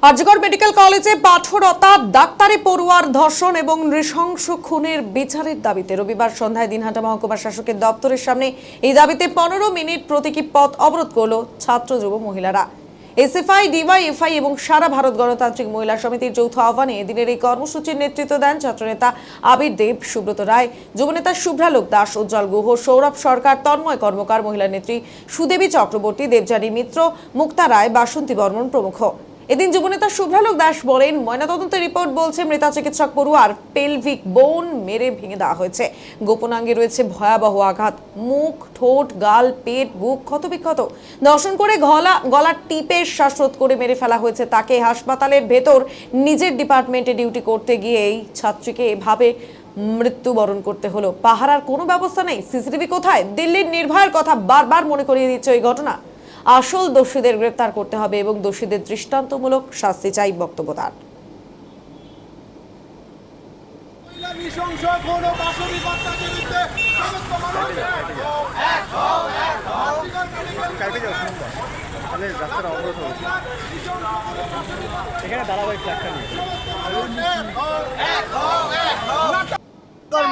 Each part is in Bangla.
আরজিকর মেডিকেল কলেজে পাঠরতা ডাক্তারি পড়ুয়ার ধর্ষণ এবং নৃশংস খুনের বিচারের দাবিতে রবিবার সন্ধ্যায় দিনহাটা মহকুমা শাসকের দপ্তরের সামনে এই দাবিতে 15 মিনিট প্রতীকী পথ অবরোধ করল ছাত্র যুব মহিলারা। এসএফআই, ডিওয়াইএফআই এবং সারা ভারত গণতান্ত্রিক মহিলা সমিতির যৌথ আহ্বানে এদিনের এই কর্মসূচির নেতৃত্ব দেন ছাত্রনেতা আবির দেব, সুব্রত রায়, যুবনেতা শুভ্রালোক দাস, উজ্জ্বল গুহ, সৌরভ সরকার, তন্ময় কর্মকার, মহিলা নেত্রী সুদেবী চক্রবর্তী, দেবযানী মিত্র, মুক্তা রায়, বাসন্তী বর্মন প্রমুখ। এদিন যুবনেতা শুভ্রালোক দাস বলেন, ময়নাতদন্তের রিপোর্ট বলছে মৃতা চিকিৎসক পড়ুয়ার পেলভিক বোন মেরে ভেঙে দেওয়া হয়েছে। গোপনাঙ্গে রয়েছে ভয়াবহ আঘাত, মুখ, ঠোঁট, গাল, পেট, বুক ক্ষতবিক্ষত। দর্শন করে গলা টিপে শ্বাসরোধ করে মেরে ফেলা হয়েছে তাকে। হাসপাতালের ভেতর নিজের ডিপার্টমেন্টে ডিউটি করতে গিয়ে এই ছাত্রীকে এভাবে মৃত্যুবরণ করতে হলো। পাহারার কোনো ব্যবস্থা নেই, সিসিটিভি কোথায়? দিল্লির নির্ভয়ার কথা বারবার মনে করিয়ে দিচ্ছে এই ঘটনা। আসল দোষীদের গ্রেফতার করতে হবে এবং দোষীদের দৃষ্টান্তমূলক শাস্তি চাই, বক্তব্য তার।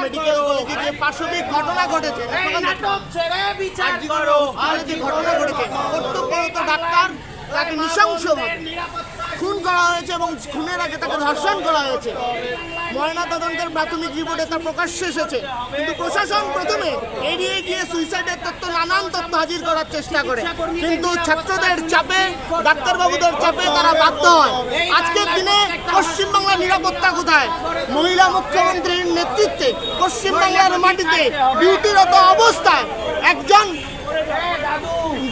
মেডিকেল কলেজে যে পাশবিক ঘটনা ঘটেছে, কর্তব্যরত ডাক্তার তাকে নৃশংসভাবে খুন করা হয়েছে এবং খুনের আগে তাকে ধর্ষণ করা হয়েছে। ময়নাতদন্তের প্রাথমিক রিপোর্টে তা প্রকাশ্যে এসেছে, কিন্তু প্রশাসন প্রথমে এড়িয়ে গিয়ে সুইসাইডের তথ্য, নানান তথ্য হাজির করার চেষ্টা করে, কিন্তু ছাত্রদের চাপে, ডাক্তারবাবুদের চাপে তারা বাধ্য হয়। আজকের দিনে পশ্চিমবাংলার নিরাপত্তা কোথায়? মহিলা মুখ্যমন্ত্রীর নেতৃত্বে পশ্চিমবাংলার মাটিতে ডিউটিরত অবস্থায় একজন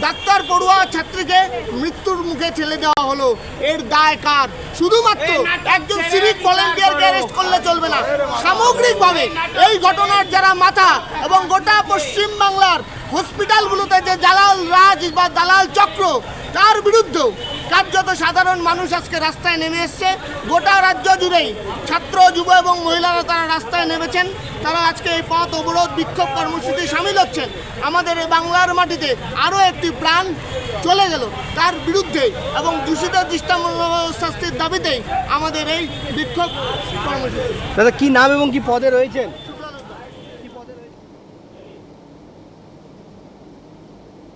ডাক্তার পড়ুয়া ছাত্রীকে মৃত্যুর মুখে ঠেলে দেওয়া হলো। এর দায় কার? শুধুমাত্র একজন সিভিক ভলান্টিয়ারকে অ্যারেস্ট করলে চলবে না, সামগ্রিকভাবে এই ঘটনার যারা মাথা এবং গোটা পশ্চিমবাংলার হসপিটালগুলোতে যে দালাল রাজ বা দালাল চক্র, তার বিরুদ্ধেও কার্যত সাধারণ মানুষ আজকে রাস্তায় নেমে এসছে। গোটা রাজ্য জুড়েই ছাত্র, যুব এবং মহিলারা তারা রাস্তায় নেমেছেন। তারা আজকে এই পথ অবরোধ বিক্ষোভ কর্মসূচি সামিল হচ্ছেন। আমাদের এই বাংলার মাটিতে আরও একটি প্রাণ চলে গেল, তার বিরুদ্ধে এবং দূষিতের দৃষ্টান্তমূলক শাস্তির দাবিতেই আমাদের এই বিক্ষোভ কর্মসূচি। দাদা, কি নাম এবং কি পদে রয়েছেন?